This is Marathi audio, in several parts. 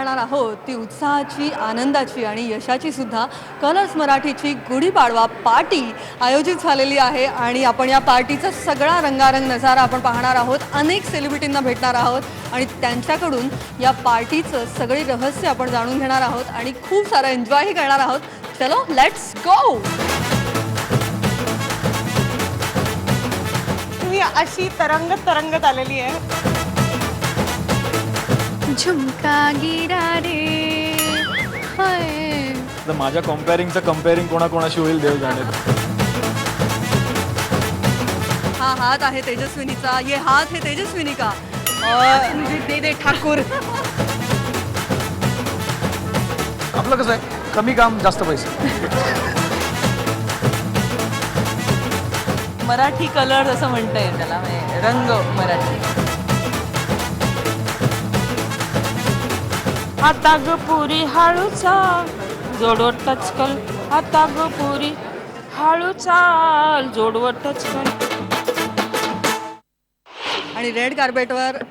पाहणार आहोत ती उत्साहाची, आनंदाची आणि यशाची सुद्धा कलर्स मराठीची गुढीपाडवा पार्टी आयोजित झालेली आहे आणि आपण या पार्टीचा सगळा रंगारंग नजारा आपण पाहणार आहोत. अनेक सेलिब्रिटींना भेटणार आहोत आणि त्यांच्याकडून या पार्टीचं सगळी रहस्य आपण जाणून घेणार आहोत आणि खूप सारा एन्जॉयही करणार आहोत. चलो लेट्स गो. तुम्ही अशी तरंगत आलेली आहे. झुमका गिरा रे हाय. तर माझ्या कंपेअरिंग कोणाकोणाशी होईल देव जाणे. हा हात आहे तेजस्विनीचा, ये हात है तेजस्विनी का और दे दे ठाकूर. आपलं कसं आहे, कमी काम जास्त पैसे. मराठी कलर असं म्हणता येईल त्याला, म्हणजे रंग मराठी. आता ग पुरी हळू चाल जोडवर टचकल, आता ग पुरी हळू चाल जोडवर टचकल. आणि रेड कार्पेटवर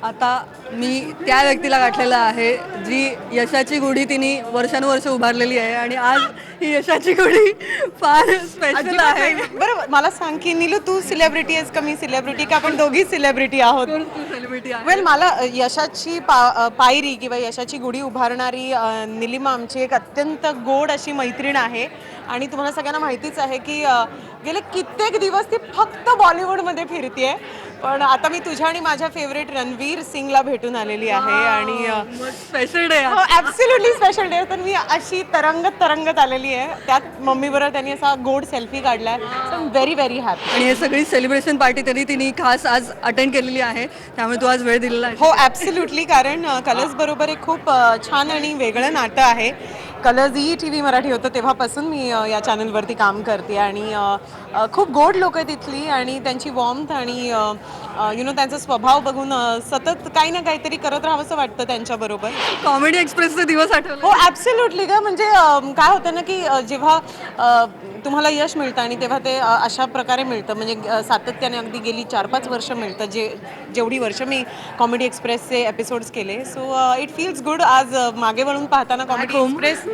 आता मी त्या व्यक्तीला गाठलेलं आहे जी यशाची गुढी तिने वर्षानुवर्ष उभारलेली आहे आणि आज ही यशाची गुढी फार स्पेशल आहे. बरं मला सांग की नीलू, तू सेलिब्रिटी आहेस का मी सेलिब्रिटी, का आपण दोघी सेलिब्रिटी आहोत? सेलिब्रिटी आहे. वेल मला यशाची पायरी किंवा यशाची गुढी उभारणारी निलिमा आमची एक अत्यंत गोड अशी मैत्रीण आहे आणि तुम्हाला सगळ्यांना माहितीच आहे की गेले कित्येक दिवस ती फक्त बॉलिवूडमध्ये फिरतेय. पण आता मी तुझ्या आणि माझ्या फेवरेट रणवीर सिंगला भेटून आलेली आहे आणि स्पेशल डे हो ॲब्सोल्युटली स्पेशल डे. तर मी अशी तरंगत आलेली आहे. त्यात मम्मीबरोबर त्यांनी असा गोड सेल्फी काढलाय. So I am very very happy. आणि हे सगळी सेलिब्रेशन पार्टी तरी तिने खास आज अटेंड केलेली आहे, त्यामुळे तू आज वेळ दिलेला आहे. हो ॲब्सोल्युटली, कारण कलर्स बरोबर एक खूप छान आणि वेगळं नातं आहे. कलर्स ETV मराठी होतं तेव्हापासून मी या चॅनलवरती काम करते आणि खूप गोड लोक आहेत इथली आणि त्यांची वॉर्मथ आणि त्यांचा स्वभाव बघून सतत काही ना काहीतरी करत राहावंसं वाटतं त्यांच्याबरोबर. कॉमेडी एक्सप्रेसचे दिवस आठवले. हो ॲब्सोल्युटली ग, म्हणजे काय होतं ना की जेव्हा तुम्हाला यश मिळतं आणि तेव्हा ते अशा प्रकारे मिळतं, म्हणजे सातत्याने अगदी गेली 4-5 वर्ष मिळतं, जेवढी वर्ष मी कॉमेडी एक्सप्रेसचे एपिसोड्स केले. So it feels good. आज मागे वळून पाहताना कॉमेडी एक्सप्रेस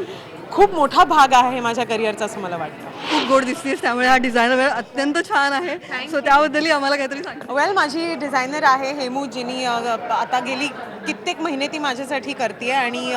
खूप मोठा भाग आहे माझ्या करिअरचा असं मला वाटतं. खूप गोड दिसतेस, त्यामुळे हा डिझायनर वेळ अत्यंत छान आहे. सो त्याबद्दलही आम्हाला काहीतरी सांग. वेल माझी डिझायनर आहे हेमू, जिनी आता गेली कित्येक महिने ती माझ्यासाठी करते आणि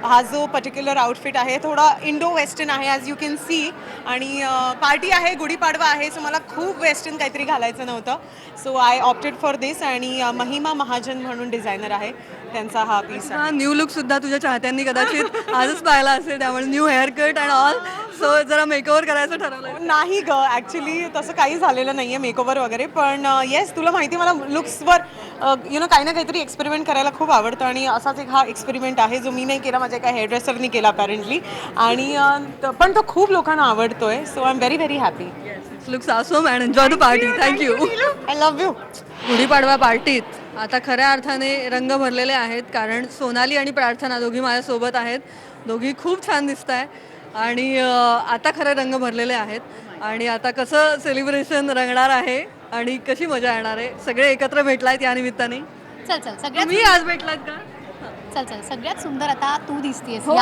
हा जो पर्टिक्युलर आउटफिट आहे थोडा इंडो वेस्टर्न आहे ॲज यू कॅन सी. आणि पार्टी आहे, गुढीपाडवा आहे, सो मला खूप वेस्टर्न काहीतरी घालायचं नव्हतं. सो आय ऑप्टेड फॉर दिस. आणि महिमा महाजन म्हणून डिझायनर आहे, त्यांचा हा पीस आहे. हा न्यू लुक सुद्धा तुझ्या चाहत्यांनी कदाचित आजच पाहिला असेल, त्यामुळे new hair cut and all. So जरा मेकओव्हर करायचं ठरवलं. नाही ग, ॲक्च्युली तसं काही झालेलं नाही आहे मेकओव्हर वगैरे. पण येस, तुला माहिती मला लुक्सवर काही ना काहीतरी एक्सपेरिमेंट करायला खूप आवडतं आणि असाच एक हा एक्सपेरिमेंट आहे जो मी नाही केला, माझ्या एका हेअरड्रेसरनी केला अपॅरेंटली. आणि पण तो खूप लोकांना आवडतोय. So I am very very happy. Looks awesome and enjoy the party. Thank you. I love you. Gudi Padwa पार्टीत आता खऱ्या अर्थाने रंग भरलेले आहेत, कारण सोनाली आणि प्रार्थना दोघी माझ्यासोबत आहेत. दोघी खूप छान दिसत आहे आणि आता खरे रंग भरलेले आहेत आणि आता कसं सेलिब्रेशन रंगणार आहे आणि कशी मजा येणार आहे. सगळे एकत्र भेटलायत या निमित्ताने. चल सगळ्यात तुम्ही आज भेटलात का? चल सगळ्यात सुंदर आता तू दिसतेस. हो,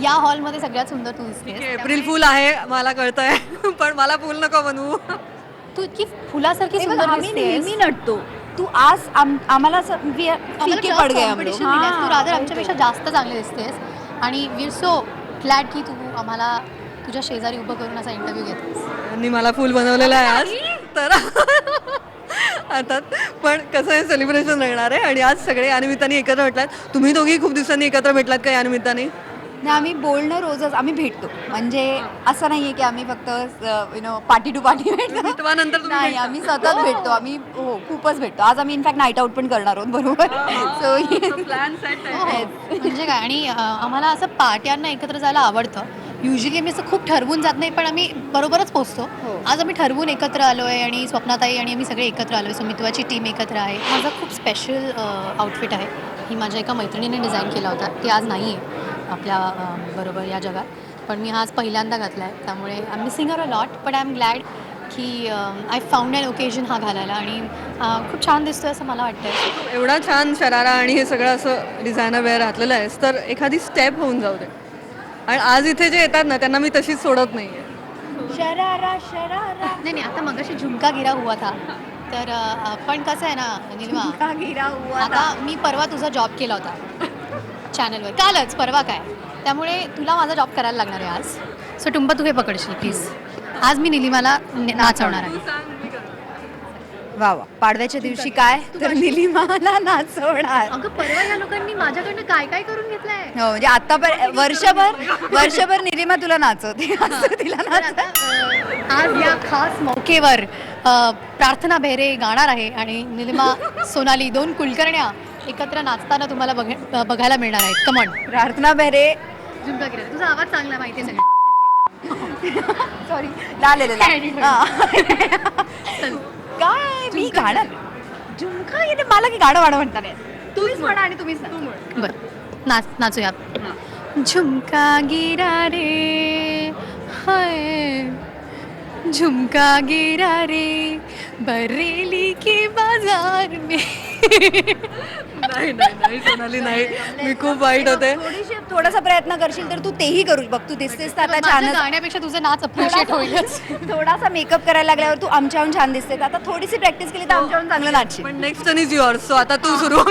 या हॉलमध्ये सगळ्यात सुंदर तू दिसतेस. एप्रिल फुल आहे मला कळतंय, पण मला फुल नको बनवू. तू इतकी फुलासारखी सुंदर आम्ही दिसतेस. नेहमी नटतो, तू आज आम्हाला फीके पड गए हम लोग. तू रादर आमच्यापेक्षा जास्त चांगली दिसतेस आणि वी आर सो ग्लॅड की तू आम्हाला तुझ्या शेजारी उभं करून असा इंटरव्ह्यू घेतेस. यांनी मला फुल बनवलेलं आहे आज. तर आता पण कसं आहे, सेलिब्रेशन रंगणार आहे आणि आज सगळे या निमित्ताने एकत्र भेटलात. तुम्ही दोघी खूप दिवसांनी एकत्र भेटलात का या निमित्ताने? नाही, आम्ही बोलणं रोजच आम्ही भेटतो, म्हणजे असं नाहीये की आम्ही फक्त पार्टी टू पार्टी भेटतो. नंतर नाही, आम्ही सतत भेटतो. आम्ही खूपच भेटतो. आज आम्ही इनफॅक्ट नाईट आउट पण करणार आहोत, बरोबर. सो प्लॅन सेट आहे. म्हणजे काय, आणि आम्हाला असं पार्ट्यांना एकत्र जायला आवडतं. युजली आम्ही असं खूप ठरवून जात नाही, पण आम्ही बरोबरच पोचतो. आज आम्ही ठरवून एकत्र आलो आहे आणि स्वप्नाताई आणि आम्ही सगळे एकत्र आलो आहे. सुमित्वाची टीम एकत्र आहे. माझा खूप स्पेशल आउटफिट आहे. ही माझ्या एका मैत्रिणीने डिझाईन केला होता. ती आज नाही आहे आपल्या बरोबर या जगात, पण मी आज पहिल्यांदा घातला आहे. त्यामुळे I am missing her a lot, but I am glad की आय फाउंड अन ओकेजन हा घालायला आणि खूप छान दिसतोय असं मला वाटतंय. एवढा छान शरारा आणि हे सगळं असं डिझायनर वेअर घातलेलं आहेस तर एखादी स्टेप होऊन जाऊ दे. आणि आज इथे जे येतात ना त्यांना मी तशीच सोडत नाही आहे. शरारा शरारा नाही आता मगाशी झुमका गिरा हुआ था. तर पण कसं आहे ना निलिमा, का गिरा हुआ आता मी परवा तुझा जॉब केला होता चॅनलवर, कालच परवा काय, त्यामुळे तुला माझा जॉब करायला लागणार आहे आज. सो टुंबा तू हे पकडशील प्लीज. आज मी निलिमाला नाचवणार आहे. वा वा, पाडव्याच्या दिवशी काय तर निलिमाला नाचवणार. अगं परवा या लोकांनी माझ्याकडनं काय काय करून घेतलंय. हो म्हणजे आतापर्यंत वर्षभर निलिमा तुला नाचवते असं तिला नाचवते. आज या खास मौकेवर प्रार्थना बेहरे गाणार आहे आणि निलिमा सोनाली, 2 कुलकर्ण्या एकत्र नाचताना तुम्हाला बघायला मिळणार आहेत. कमॉन. प्रार्थना बेहरे झुमका गिरा, तुझा आवाज चांगला माहिती आहे सगळं. सॉरी काय मी गाणं झुमका येते मला की गाणं वाढ म्हणता नाही. तुम्हीच म्हणा आणि तुम्हीच ना. बरं नाचूया. झुमका गिरा रे हाय, झुमका गिरा रे बरेली के बाजार में. नाही सोनाली नाही, मी खूप वाईट होते. थोडासा प्रयत्न करशील तर तू तेही करू बघ. तू दिसतेस तर आता छान. गाण्यापेक्षा तुझं नाच अप्रिशिएट होईलच. थोडासा मेकअप करायला लागल्यावर तू आमच्याहून छान दिसते. आता थोडीशी प्रॅक्टिस केली तर आमच्याहून चांगलं नाचशील. पण next one is yours. So आता तू सुरू.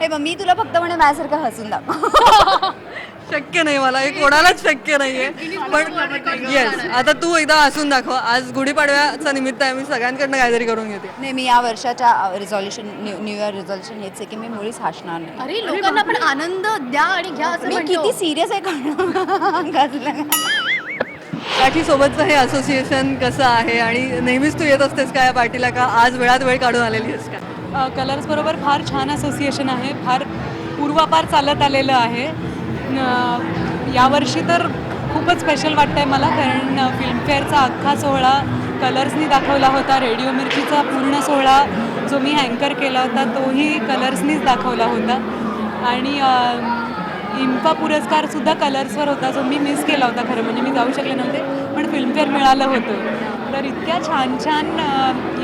हे मग मी तुला फक्त म्हणे माझ्यासारखं हसून दाखव. शक्य नाही मला, हे कोणालाच शक्य नाहीये. पण येस, आता तू एकदा हसून दाखव. आज गुढीपाडव्याचा निमित्त आहे, मी सगळ्यांकडनं काहीतरी करून घेते. नाही मी या वर्षाच्या रिझॉल्युशन न्यू इयर रिझॉल्युशन हेच आहे की मी मुळीच हसणार नाही. अरे लोकांना पण आनंद द्या आणि घ्या असं मी म्हणतो. किती सिरियस आहे गाणं. मराठी सोबतचं हे असोसिएशन कसं आहे आणि नेहमीच तू येत असतेस का या पार्टीला, का आज वेळात वेळ काढून आलेली आहेस का? कलर्स बरोबर फार छान असोसिएशन आहे, फार पूर्वापार चालत आलेलं आहे. यावर्षी तर खूपच स्पेशल वाटतं आहे मला, कारण फिल्मफेअरचा अख्खा सोहळा कलर्सनी दाखवला होता. रेडिओ मिर्चीचा पूर्ण सोहळा जो मी अँकर केला होता तोही कलर्सनीच दाखवला होता. आणि इम्फा पुरस्कारसुद्धा कलर्सवर होता जो मी मिस केला होता. खरं म्हणजे मी जाऊ शकले नव्हते, पण फिल्मफेअर मिळालं होतं. तर इतक्या छान छान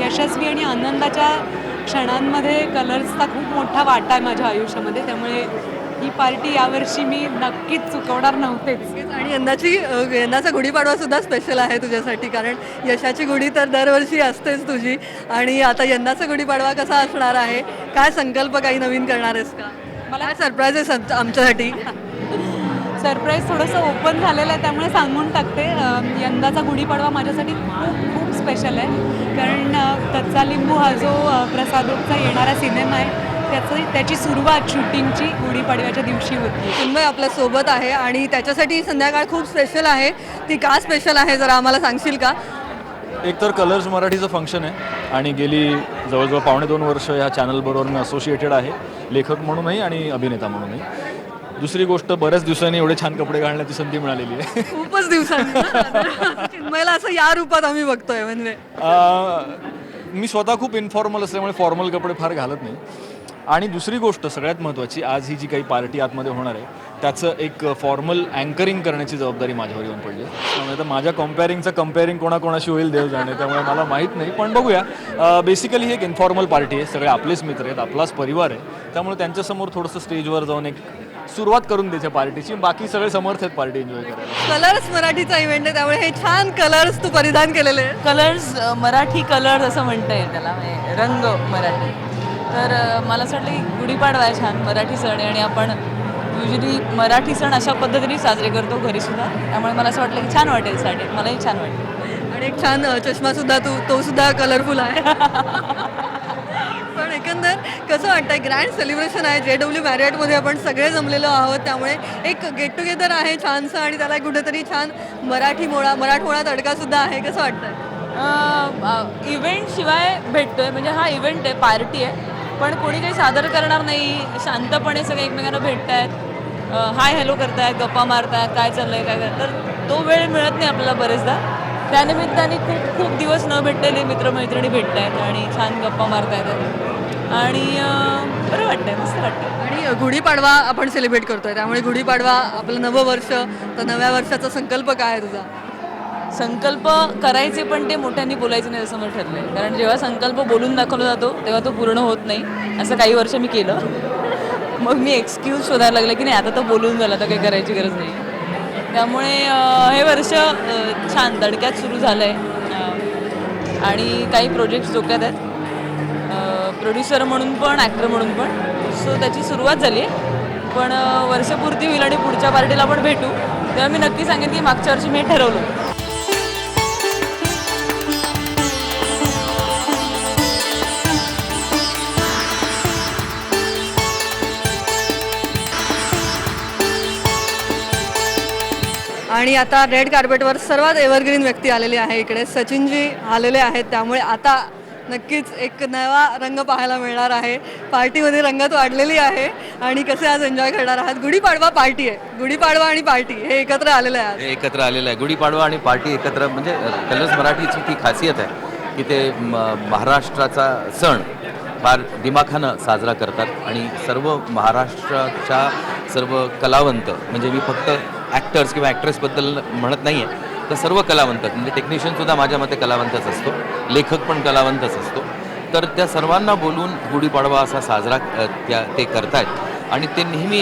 यशस्वी आणि आनंदाच्या क्षणांमध्ये कलर्सचा खूप मोठा वाटा आहे माझ्या आयुष्यामध्ये. त्यामुळे ही पार्टी यावर्षी मी नक्कीच चुकवणार नव्हतेच. आणि यंदाचा गुढीपाडवा सुद्धा स्पेशल आहे तुझ्यासाठी, कारण यशाची गुढी तर दरवर्षी असतेच तुझी. आणि आता यंदाचा गुढीपाडवा कसा असणार आहे, काय संकल्प काही नवीन करणार आहेस का? मला सरप्राईज आहे आमच्यासाठी. सरप्राईज थोडंसं ओपन झालेलं आहे त्यामुळे सांगून टाकते. यंदाचा गुढीपाडवा माझ्यासाठी खूप खूप स्पेशल आहे, कारण कच्चा लिंबू हा जो प्रसादोगचा येणारा सिनेमा आहे त्याची सुरुवात शूटिंगची गुढीपाडव्याच्या दिवशी होती. चिन्मय आपल्यासोबत आहे आणि त्याच्यासाठी संध्याकाळ खूप स्पेशल आहे. ती का स्पेशल आहे जरा आम्हाला सांगशील का? एक तर कलर्स मराठीचं फंक्शन आहे आणि गेली जवळजवळ 2.5 वर्ष ह्या चॅनलबरोबर मी असोसिएटेड आहे, लेखक म्हणूनही आणि अभिनेता म्हणूनही. दुसरी गोष्ट, बऱ्याच दिवसांनी एवढे छान कपडे घालण्याची संधी मिळालेली आहे. खूपच दिवसांनी. चिन्मयला असं या रूपात आम्ही बघतोय. म्हणजे मी स्वतः खूप इन्फॉर्मल असल्यामुळे फॉर्मल कपडे फार घालत नाही. आणि दुसरी गोष्ट सगळ्यात महत्त्वाची, आज ही जी काही पार्टी आतमध्ये होणार आहे त्याचं एक फॉर्मल अँकरिंग करण्याची जबाबदारी माझ्यावर येऊन पडली. त्यामुळे तर माझ्या कंपेअरिंग कोणाकोणाशी होईल देव जाणे, त्यामुळे मला माहीत नाही. पण बघूया. बेसिकली ही एक इन्फॉर्मल पार्टी आहे, सगळे आपलेच मित्र आहेत, आपलाच परिवार आहे. त्यामुळे त्यांच्यासमोर थोडंसं स्टेजवर जाऊन एक सुरुवात करून द्यायच्या पार्टीची. बाकी सगळे समर्थ आहेत पार्टी एन्जॉय करायला. कलर्स मराठीचा इव्हेंट आहे त्यामुळे हे छान कलर्स तू परिधान केलेले आहे. कलर्स मराठी कलर असं म्हणता येईल त्याला, म्हणजे रंग मराठी. तर मला असं वाटलं की गुढीपाडवा आहे छान मराठी सण आहे आणि आपण युजली मराठी सण अशा पद्धतीने साजरे करतो घरीसुद्धा. त्यामुळे मला असं वाटलं की छान वाटेल साठी, मलाही छान वाटेल. आणि एक छान चष्मासुद्धा तो सुद्धा कलरफुल आहे. पण एकंदर कसं वाटतंय, ग्रँड सेलिब्रेशन आहे, JW मॅरियटमध्ये आपण सगळे जमलेलो आहोत. त्यामुळे एक गेट टुगेदर आहे छानसं आणि त्याला कुठेतरी छान मराठमोळा तडकासुद्धा आहे. कसं वाटतंय? इव्हेंट शिवाय भेटतोय, म्हणजे हा इव्हेंट आहे, पार्टी आहे, पण कोणी काही सादर करणार नाही. शांतपणे सगळे एकमेकांना भेटत आहेत, हाय हॅलो करतायत, गप्पा मारतायत, काय चाललंय काय करत. तर तो वेळ मिळत नाही आपल्याला बरेचदा. त्यानिमित्ताने खूप खूप दिवस न भेटलेले मित्रमैत्रिणी भेटत आहेत आणि छान गप्पा मारता येतात आणि बरं वाटतंय, मस्त वाटतं. आणि गुढीपाडवा आपण सेलिब्रेट करतोय त्यामुळे गुढीपाडवा आपलं नवं वर्ष, तर नव्या वर्षाचा संकल्प काय आहे तुझा? संकल्प करायचे पण ते मोठ्यांनी बोलायचे नाही असं मला ठरलंय. कारण जेव्हा संकल्प बोलून दाखवला जातो तेव्हा तो पूर्ण होत नाही. असं काही वर्ष मी केलं. मग मी एक्सक्यूज शोधायला लागले की नाही आता तर बोलून झालं, तर काही करायची गरज नाही. त्यामुळे हे वर्ष छान दडक्यात सुरू झालं आहे आणि काही प्रोजेक्ट्स डोक्यात आहेत, प्रोड्युसर म्हणून पण ॲक्टर म्हणून पण. सो त्याची सुरुवात झाली आहे. पण वर्षपूर्ती होईल आणि पुढच्या पार्टीला पण भेटू तेव्हा मी नक्की सांगेन की मागच्या वर्षी मी हे ठरवलं. आणि आता रेड कार्पेटवर सर्वात एव्हरग्रीन व्यक्ती आलेली आहे इकडे. सचिनजी आलेले आहेत, त्यामुळे आता नक्कीच एक नवा रंग पाहायला मिळणार आहे. पार्टीमध्ये रंगत वाढलेली आहे आणि कसे आज एन्जॉय करणार आहात. गुढीपाडवा पार्टी आहे, गुढीपाडवा आणि पार्टी हे एकत्र आलेलं आहे आज. हे एकत्र आलेलं आहे. गुढीपाडवा आणि पार्टी एकत्र म्हणजे कलर्स मराठीची ती खासियत आहे की ते महाराष्ट्राचा सण फार दिमाखानं साजरा करतात आणि सर्व महाराष्ट्राच्या सर्व कलावंत, म्हणजे मी फक्त ॲक्टर्स किंवा ॲक्ट्रेसबद्दल म्हणत नाही आहे, तर सर्व कलावंत म्हणजे टेक्निशियनसुद्धा माझ्या मते कलावंतच असतो, लेखक पण कलावंतच असतो. तर त्या सर्वांना बोलून गुढीपाडवा असा साजरा ते करतायत आणि ते नेहमी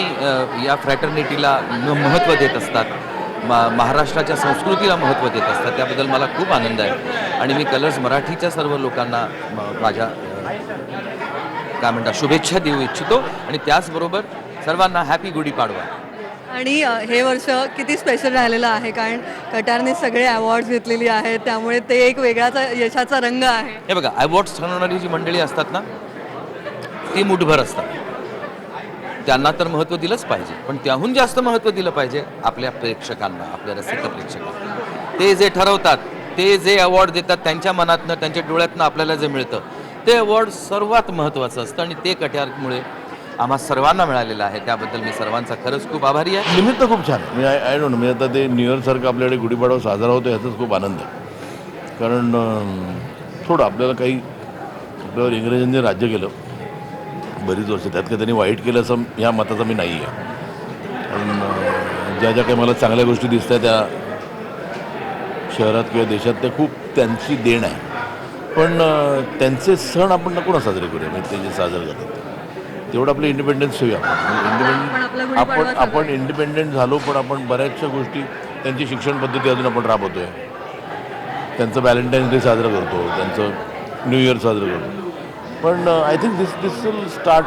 या फ्रॅटर्निटीला महत्त्व देत असतात, महाराष्ट्राच्या संस्कृतीला महत्त्व देत असतात. त्याबद्दल मला खूप आनंद आहे आणि मी कलर्स मराठीच्या सर्व लोकांना माझ्या काय म्हणतात शुभेच्छा देऊ इच्छितो आणि त्याचबरोबर सर्वांना हॅपी गुढीपाडवा. आणि हे वर्ष किती स्पेशल राहिलेलं आहे, कारण कटारने सगळे अवॉर्ड्स घेतलेली आहेत, त्यामुळे ते एक वेगळाच यशाचा रंग आहे. हे बघा, अवॉर्ड्स ठरवणारी जी मंडळी असतात ना ती मुठभर असतात, त्यांना तर महत्त्व दिलंच पाहिजे, पण त्याहून जास्त महत्त्व दिलं पाहिजे आपल्या प्रेक्षकांना, आपल्या रसिक प्रेक्षकांना. ते जे ठरवतात, ते जे अवॉर्ड देतात, त्यांच्या मनातनं त्यांच्या डोळ्यातनं आपल्याला जे मिळतं ते अवॉर्ड सर्वात महत्त्वाचं असतं आणि ते कट्यारमुळे आम्हा सर्वांना मिळालेलं आहे. त्याबद्दल मी सर्वांचा खरंच खूप आभारी आहे. निमित्त खूप छान. मी आय डोंट नो, मी आता ते न्यू इयरसारखं आपल्याकडे गुढीपाडवा साजरा होतो ह्याचाच खूप आनंद आहे. कारण थोडं आपल्याला काही आपल्यावर इंग्रजांनी राज्य केलं बरीच वर्ष, त्यात काही त्यांनी वाईट केलं असं ह्या मताचा मी नाही आहे. कारण ज्या ज्या काही मला चांगल्या गोष्टी दिसत आहेत त्या शहरात किंवा देशात त्या खूप त्यांची देण आहे. पण त्यांचे सण आपण नको ना साजरे करूया, म्हणजे ते जे साजरे करतात तेवढं आपलं इंडिपेंडन्स ठेवूया. आपण इंडिपेंडेंट झालो, पण आपण बऱ्याचशा गोष्टी त्यांची शिक्षण पद्धती अजून आपण राबवतोय. त्यांचं व्हॅलेंटाईन्स डे साजरा करतो, त्यांचं न्यू इयर साजरं करतो. पण I think this will start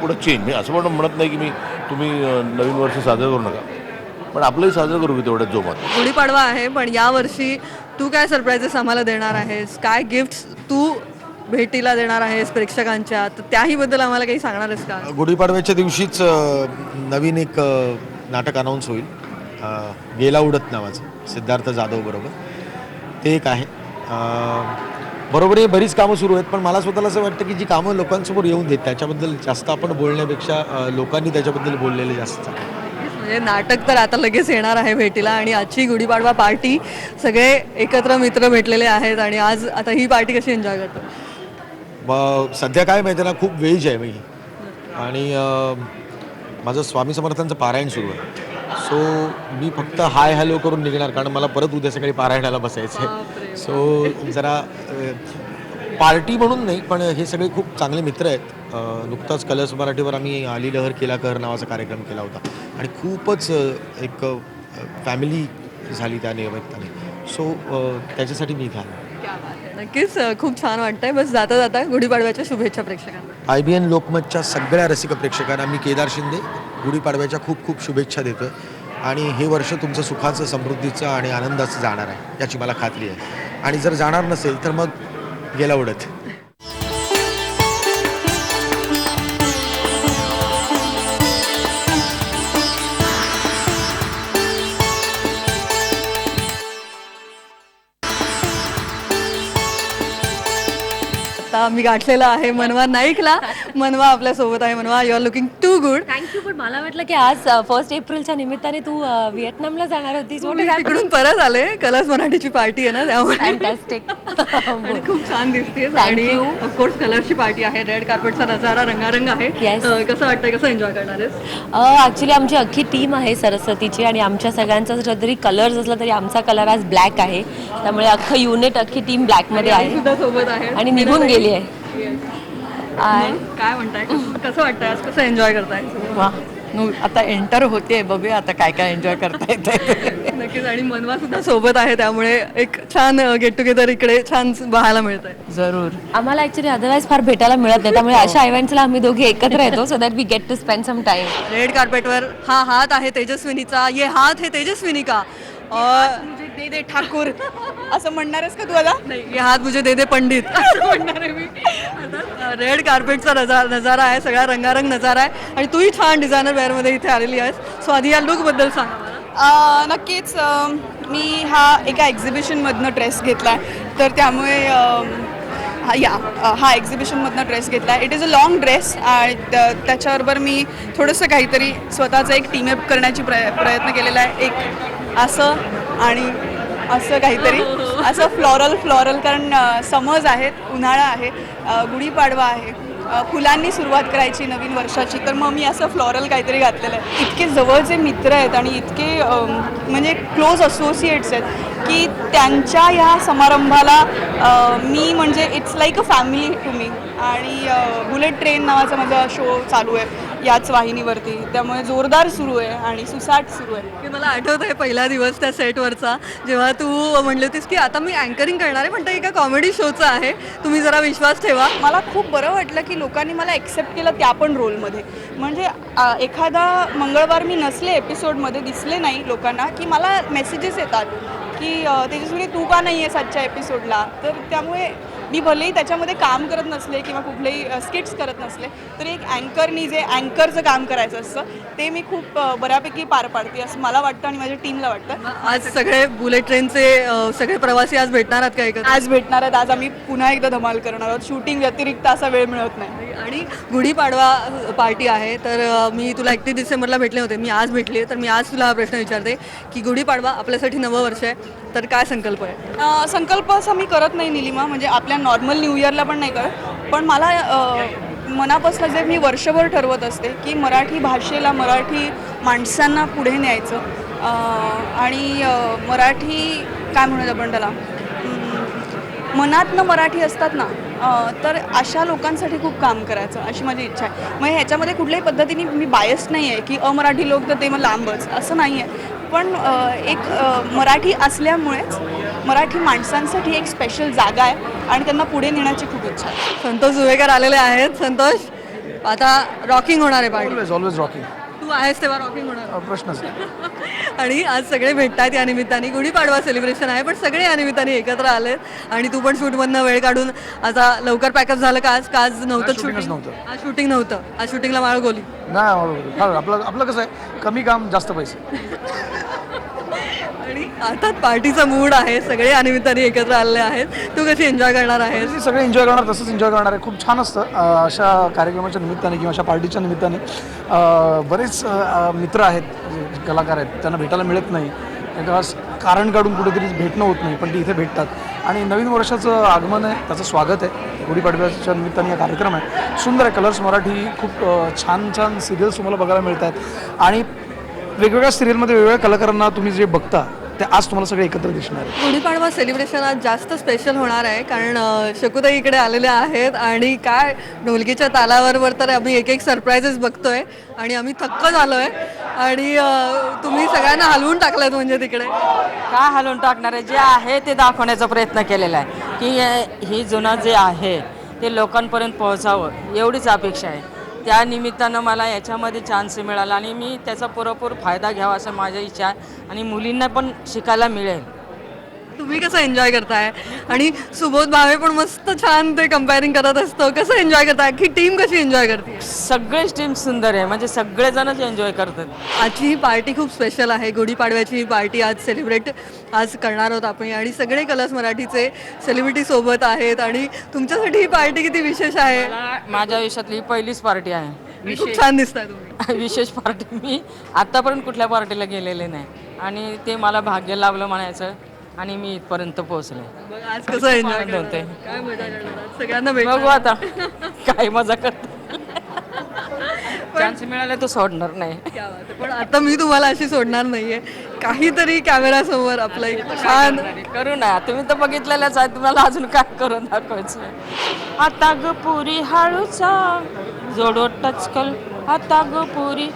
पुढं चेंज. मी असं पण म्हणत नाही की तुम्ही नवीन वर्ष साजरं करू नका, पण आपलंही साजरं करू की तेवढ्याच जोमात. गुढीपाडवा आहे, पण यावर्षी तू काय सरप्राईजेस आम्हाला देणार आहेस, काय गिफ्ट्स तू भेटीला देणार आहेस प्रेक्षकांच्या, तर त्याहीबद्दल आम्हाला काही सांगणार आहेस का? गुढीपाडव्याच्या दिवशीच नवीन एक नाटक अनाऊन्स होईल, गेला उडत नावाचं, सिद्धार्थ जाधव बरोबर. ते एक आहे. बरोबर आहे, बरीच कामं सुरू आहेत, पण मला स्वतःला असं वाटतं की जी कामं लोकांसमोर येऊन देत त्याच्याबद्दल जास्त आपण बोलण्यापेक्षा लोकांनी त्याच्याबद्दल बोललेले जास्त चांगलं. म्हणजे नाटक तर आता लगेच येणार आहे भेटीला आणि आजची गुढीपाडवा पार्टी सगळे एकत्र मित्र भेटलेले आहेत आणि आज आता ही पार्टी कशी एन्जॉय करतो? सध्या काय माहिती ना, खूप वेज आहे मी आणि माझं स्वामी समर्थांचं पारायण सुरू आहे. सो मी फक्त हाय हॅलो करून निघणार, कारण मला परत उद्या सकाळी पारायणाला बसायचं आहे. सो जरा पार्टी म्हणून नाही, पण हे सगळे खूप चांगले मित्र आहेत. नुकताच कलर्स मराठीवर आम्ही आली लहर केला कर नावाचा कार्यक्रम केला होता आणि खूपच एक फॅमिली झाली त्या निमित्ताने. सो त्याच्यासाठी मी घ्या. नक्कीच खूप छान वाटतंय. बस जाता जाता गुढीपाडव्याच्या शुभेच्छा प्रेक्षकांना. IBN लोकमतच्या सगळ्या रसिक प्रेक्षकांना मी केदार शिंदे गुढीपाडव्याच्या खूप खूप शुभेच्छा देतो आणि हे वर्ष तुमचं सुखाचं, समृद्धीचं आणि आनंदाचं जाणार आहे याची मला खात्री आहे. आणि जर जाणार नसेल तर मग गेला उडत. आता मी गाठलेला आहे मनवा नाईकला. मनवा आपल्यासोबत आहे. Manva, you are looking too good. Thank you. पण मला वाटलं की आज 1 एप्रिलच्या निमित्ताने तू व्हिएतनामला जाणार होतीस. तिकडून परत आले. कलर्स मराठीची पार्टी आहे ना, त्यामुळे फॅन्टॅस्टिक. आणि खूप छान दिसतेस. आणि ऑफकोर्स कलर्सची पार्टी आहे. रेड कार्पेटचा नजारा रंगारंग आहे. Yes. कसं वाटतंय, कसं एन्जॉय करणार आहेस? ॲक्च्युली आमची अख्खी टीम आहे सरस्वतीची आणि आमच्या सगळ्यांचा जरी कलर्स असला तरी आमचा कलर आज ब्लॅक आहे. त्यामुळे अख्खं युनिट अख्खी टीम ब्लॅकमध्ये आहे सुद्धा सोबत आहे आणि निघून गेली आहे. काय म्हणताय, कसं वाटतंय आज, कसं एन्जॉय करताय? आता एंटर होते, बघूया आता काय काय एन्जॉय करता येते. नक्कीच. आणि मनवा सुद्धा सोबत आहे, त्यामुळे एक छान गेट टुगेदर इकडे छान पाहायला मिळत आहे. जरूर. आम्हाला ॲक्च्युली अदरवाईज फार भेटायला मिळत नाही, त्यामुळे अशा इव्हेंट्सला आम्ही दोघे एकत्र येतो so that we get to spend some time. Red कार्पेटवर हा हात आहे तेजस्विनीचा. ये हात है तेजस्विनी का. मुझे दे दे ठाकूर असं म्हणणारच का तू आता? नाही, ये हात मुझे दे दे पंडित असं म्हणणार आहे मी. आता रेड कार्पेटचा नजारा आहे, सगळा रंगारंग नजारा आहे. आणि तूही छान डिझायनर वेअरमध्ये इथे आलेली आहेस. सो आधी या लुकबद्दल सांगा मला. नक्कीच मी हा एका एक्झिबिशनमधनं ड्रेस घेतला आहे, तर त्यामुळे हा एक्झिबिशनमधनं ड्रेस घेतला आहे. It is a long dress आणि त्याच्याबरोबर मी थोडंसं काहीतरी स्वतःचं एक टीमअप करण्याची प्रयत्न केलेला आहे. एक असं आणि असं काहीतरी, असं फ्लॉरल कारण समर्स आहेत, उन्हाळा आहे, गुढीपाडवा आहे, फुलांनी सुरुवात करायची नवीन वर्षाची, तर मग मी असं फ्लॉरल काहीतरी घातलेलं आहे. इतके जवळचे मित्र आहेत आणि इतके म्हणजे क्लोज असोसिएट्स आहेत की त्यांच्या ह्या समारंभाला मी म्हणजे it's like a family to me. आणि बुलेट ट्रेन नावाचा माझा शो चालू आहे याच वाहिनीवरती, त्यामुळे जोरदार सुरू आहे आणि सुसाट सुरू आहे. की मला आठवत आहे पहिला दिवस त्या सेटवरचा, जेव्हा तू म्हणली होतीस की आता मी अँकरिंग करणार आहे, पण ते एका कॉमेडी शोचं आहे, तुम्ही जरा विश्वास ठेवा. मला खूप बरं वाटलं की लोकांनी मला एक्सेप्ट केलं त्या पण रोलमध्ये. म्हणजे एखादा मंगळवार मी नसले एपिसोडमध्ये, दिसले नाही लोकांना, की मला मेसेजेस येतात की तेजस्विनी तू का नाही आहेस आजच्या एपिसोडला. तर त्यामुळे मी भलेही त्याच्यामध्ये काम करत नसले किंवा कुठलेही स्किट्स करत नसले, तर एक अँकरनी जे अँकरचं काम करायचं असतं ते मी खूप बऱ्यापैकी पार पाडते असं मला वाटतं आणि माझ्या टीमला वाटतं. आज सगळे बुलेट ट्रेनचे सगळे प्रवासी आज भेटणार आहात का एकत्र? आज भेटणार आहेत. आज आम्ही पुन्हा एकदा धमाल करणार आहोत. शूटिंग व्यतिरिक्त असा वेळ मिळत नाही. आणि गुढीपाडवा पार्टी आहे, तर मी तुला 31 डिसेंबरला भेटले होते, मी आज भेटले, तर मी आज तुला हा प्रश्न विचारते की गुढीपाडवा आपल्यासाठी नवं वर्ष आहे, तर काय संकल्प आहे? संकल्प असा मी करत नाही निलिमा, म्हणजे आपल्या नॉर्मल न्यू इयरला पण नाही करत, पण मला मनापासून जे मी वर्षभर ठरवत असते की मराठी भाषेला, मराठी माणसांना पुढे न्यायचं आणि मराठी काय म्हणूयात आपण त्याला, मनातनं मराठी असतात ना, तर अशा लोकांसाठी खूप काम करायचं अशी माझी इच्छा आहे. मग ह्याच्यामध्ये कुठल्याही पद्धतीने मी बायस नाही आहे की अमराठी लोक तर ते मग लांबच, असं नाही आहे. पण एक मराठी असल्यामुळेच मराठी माणसांसाठी एक स्पेशल जागा आहे आणि त्यांना पुढे नेण्याची खूप इच्छा आहे. संतोष जुवेकर आलेले आहेत. संतोष, आता रॉकिंग होणार आहे पार्टी. Always rocking. तू आहेस तेव्हा रॉकिंग होणार. प्रश्नच नाही. आणि आज सगळे भेटतात या निमित्ताने. गुढीपाडवा सेलिब्रेशन आहे, पण सगळे या निमित्ताने एकत्र आलेत. आणि तू पण शूटमधनं वेळ काढून आता लवकर पॅकअप झालं का आज? का आज नव्हतं शूटिंग? आज शूटिंग नव्हतं. आज शूटिंगला माळगोली नाही, आपलं कसं आहे, कमी काम जास्त पैसे. आणि आता पार्टीचा मूड आहे, सगळे या निमित्ताने एकत्र आलेले आहेत. तू कशी एन्जॉय करणार आहेस? सगळे एन्जॉय करणार, तसंच एन्जॉय करणार आहे. खूप छान असतं अशा कार्यक्रमाच्या निमित्ताने किंवा अशा पार्टीच्या निमित्ताने. बरेच मित्र आहेत, कलाकार आहेत, त्यांना भेटायला मिळत नाही, एका कारण काढून कुठेतरी भेटणं होत नाही, पण ते इथे भेटतात. आणि नवीन वर्षाचं आगमन आहे, त्याचं स्वागत आहे. गुढीपाडव्याच्या निमित्ताने हा कार्यक्रम आहे. सुंदर आहे. कलर्स मराठी खूप छान छान सिरियल्स तुम्हाला बघायला मिळत आहेत आणि वेगवेगळ्या सिरियलमध्ये वेगवेगळ्या कलाकारांना तुम्ही जे बघता ते आज तुम्हाला सगळे एकत्र दिसणार आहे. गुढीपाडवा सेलिब्रेशन आज जास्त स्पेशल होणार आहे, कारण शकुताई इकडे आलेल्या आहेत आणि काय ढोलकीच्या तालावर तर आम्ही एक एक सरप्राईजेस बघतोय आणि आम्ही थक्क झालोय. आणि तुम्ही सगळ्यांना हलवून टाकलात म्हणजे तिकडे. काय हलवून टाकणार आहे, जे आहे ते दाखवण्याचा प्रयत्न केलेला आहे की ही जुनं जे आहे ते लोकांपर्यंत पोहोचावं, एवढीच अपेक्षा आहे. त्या निमित्तानं मला याच्यामध्ये चान्स मिळाला आणि मी त्याचा पुरेपूर फायदा घ्यावा असं माझी इच्छा आहे आणि मुलींना पण शिकायला मिळेल. तुम्ही कसं एन्जॉय करताय आणि सुबोध भावे पण मस्त छान ते कंपेअरिंग करत असतो, कसं एन्जॉय करताय, की टीम कशी एन्जॉय करते? सगळेच टीम सुंदर आहे, म्हणजे सगळेजणच एन्जॉय करतात. आजची ही पार्टी खूप स्पेशल आहे. गुढीपाडव्याची ही पार्टी आज सेलिब्रेट आज करणार आहोत आपण आणि सगळे कलर्स मराठीचे सेलिब्रिटी सोबत आहेत आणि तुमच्यासाठी ही पार्टी किती विशेष आहे. मला माझ्या आयुष्यातली ही पहिलीच पार्टी आहे. खूप छान दिसताय तुम्ही. विशेष पार्टी मी आतापर्यंत कुठल्या पार्टीला गेलेले नाही आणि ते मला भाग्य लाभलं म्हणायचं आणि मी इथपर्यंत पोहोचले. मग आज कसं एन्जॉय आनंद होतोय. काय मजा करणार आज? सगळ्यांना बघू भेटू आता काय मजा करतो. चान्स मिळाला तो सोडणार नाही. क्या बात आहे. पण आता मी तुम्हाला अशी सोडणार नाहीये. काहीतरी कॅमेरा समोर आपलं एक छान करू ना, तुम्ही तर बघितलेलंच आहे, तुम्हाला अजून काय करून दाखवायचं. आता ग पुरी हळू चाल जोडवं टचकल, आता ग पुरी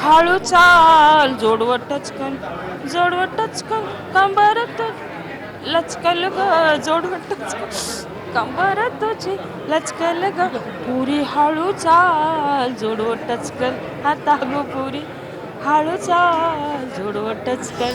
हळू चाल जोडवं टचकल, जोडवं टचकल कंबर लचकल ग, जोडवं टचकल कंबर तुझी लचकल ग, पुरी हळू चाल जोडवं टचकल, आता ग पुरी हळू चाल जोडवं टचकल.